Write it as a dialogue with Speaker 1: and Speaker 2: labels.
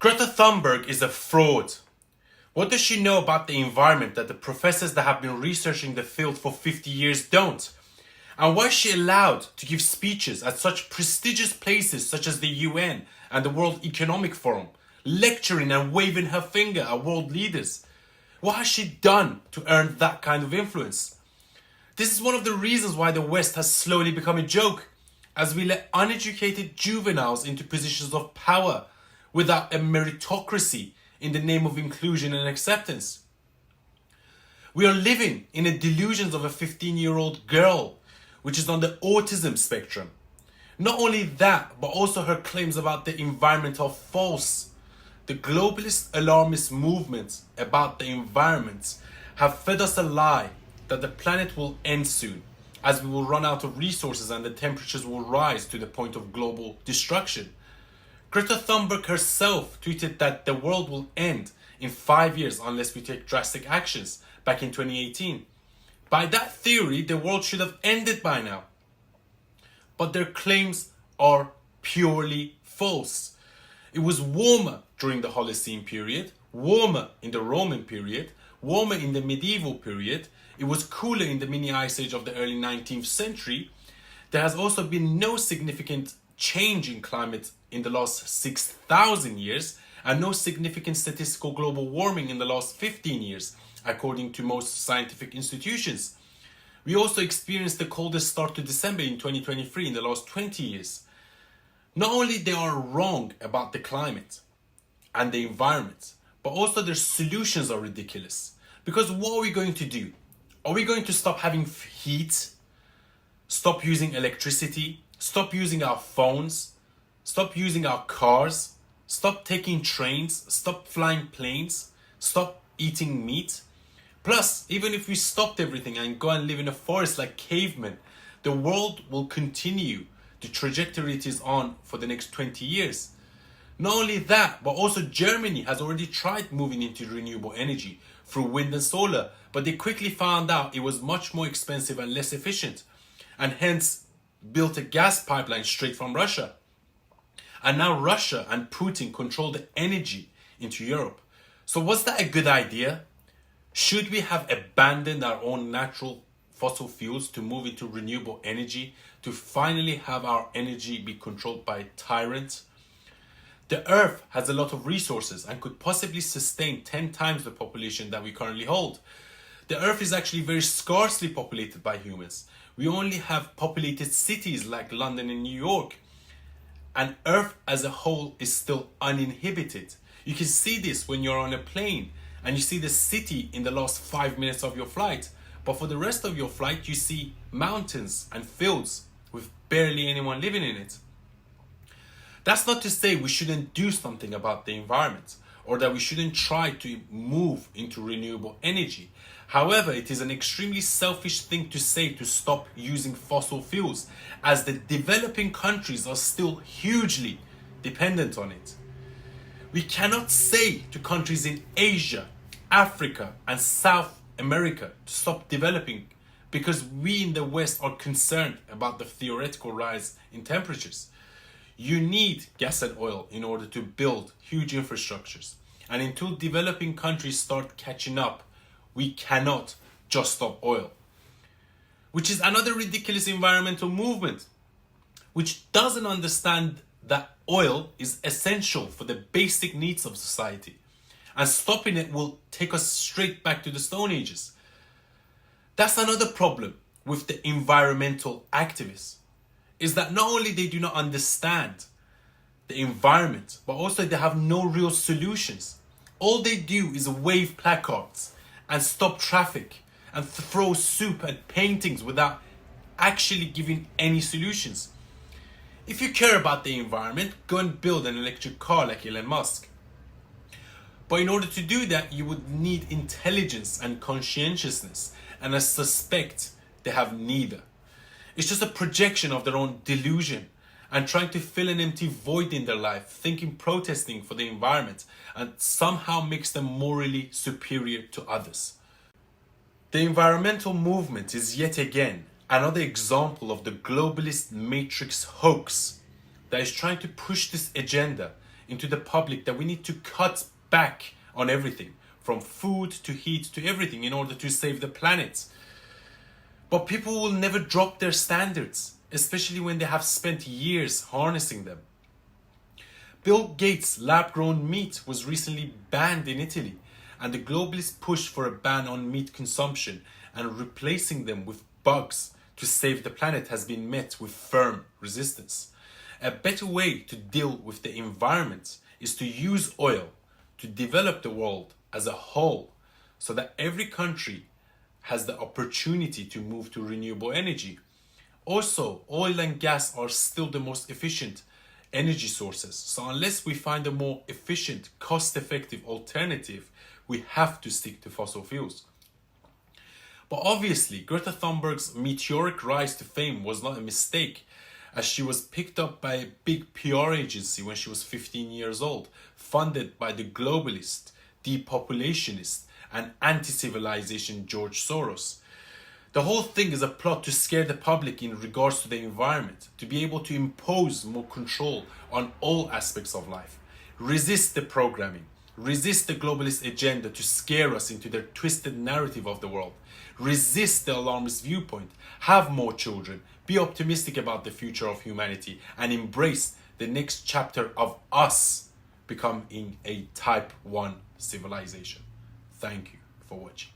Speaker 1: Greta Thunberg is a fraud. What does she know about the environment that the professors that have been researching the field for 50 years don't? And why is she allowed to give speeches at such prestigious places such as the UN and the World Economic Forum, lecturing and waving her finger at world leaders? What has she done to earn that kind of influence? This is one of the reasons why the West has slowly become a joke, as we let uneducated juveniles into positions of power without a meritocracy in the name of inclusion and acceptance. We are living in the delusions of a 15-year-old girl, which is on the autism spectrum. Not only that, but also her claims about the environment are false. The globalist alarmist movements about the environment have fed us a lie that the planet will end soon, as we will run out of resources and the temperatures will rise to the point of global destruction. Greta Thunberg herself tweeted that the world will end in 5 years unless we take drastic actions back in 2018. By that theory, the world should have ended by now. But their claims are purely false. It was warmer during the Holocene period, warmer in the Roman period, warmer in the medieval period. It was cooler in the mini ice age of the early 19th century. There has also been no significant change in climate in the last 6,000 years and no significant statistical global warming in the last 15 years, according to most scientific institutions. We also experienced the coldest start to December in 2023 in the last 20 years. Not only they are wrong about the climate and the environment, but also their solutions are ridiculous. Because what are we going to do? Are we going to stop having heat? Stop using electricity? Stop using our phones? Stop using our cars? Stop taking trains? Stop flying planes? Stop eating meat? Plus, even if we stopped everything and go and live in a forest like cavemen, the world will continue the trajectory it is on for the next 20 years. Not only that, but also Germany has already tried moving into renewable energy through wind and solar, but they quickly found out it was much more expensive and less efficient, and hence built a gas pipeline straight from Russia. And now Russia and Putin control the energy into Europe. So was that a good idea? Should we have abandoned our own natural fossil fuels to move into renewable energy, to finally have our energy be controlled by a tyrant? The Earth has a lot of resources and could possibly sustain 10 times the population that we currently hold. The Earth is actually very scarcely populated by humans. We only have populated cities like London and New York. And Earth as a whole is still uninhibited. You can see this when you're on a plane and you see the city in the last 5 minutes of your flight. But for the rest of your flight, you see mountains and fields with barely anyone living in it. That's not to say we shouldn't do something about the environment or that we shouldn't try to move into renewable energy. However, it is an extremely selfish thing to say to stop using fossil fuels, as the developing countries are still hugely dependent on it. We cannot say to countries in Asia, Africa, and South America to stop developing because we in the West are concerned about the theoretical rise in temperatures. You need gas and oil in order to build huge infrastructures. And until developing countries start catching up, we cannot just stop oil. Which is another ridiculous environmental movement, which doesn't understand that oil is essential for the basic needs of society. And stopping it will take us straight back to the Stone Ages. That's another problem with the environmental activists, is that not only they do not understand the environment, but also they have no real solutions. All they do is wave placards and stop traffic and throw soup at paintings without actually giving any solutions. If you care about the environment, go and build an electric car like Elon Musk. But in order to do that, you would need intelligence and conscientiousness, and I suspect they have neither. It's just a projection of their own delusion and trying to fill an empty void in their life, thinking protesting for the environment and somehow makes them morally superior to others. The environmental movement is yet again another example of the globalist matrix hoax that is trying to push this agenda into the public that we need to cut back on everything, from food to heat to everything, in order to save the planet. But people will never drop their standards, especially when they have spent years harnessing them. Bill Gates' lab-grown meat was recently banned in Italy, and the globalist push for a ban on meat consumption and replacing them with bugs to save the planet has been met with firm resistance. A better way to deal with the environment is to use oil to develop the world as a whole, so that every country has the opportunity to move to renewable energy. Also, oil and gas are still the most efficient energy sources. So unless we find a more efficient, cost-effective alternative, we have to stick to fossil fuels. But obviously, Greta Thunberg's meteoric rise to fame was not a mistake, as she was picked up by a big PR agency when she was 15 years old, funded by the globalist, depopulationist, and anti-civilization George Soros. The whole thing is a plot to scare the public in regards to the environment, to be able to impose more control on all aspects of life. Resist the programming. Resist the globalist agenda to scare us into their twisted narrative of the world. Resist the alarmist viewpoint. Have more children. Be optimistic about the future of humanity and embrace the next chapter of us becoming a type 1 civilization. Thank you for watching.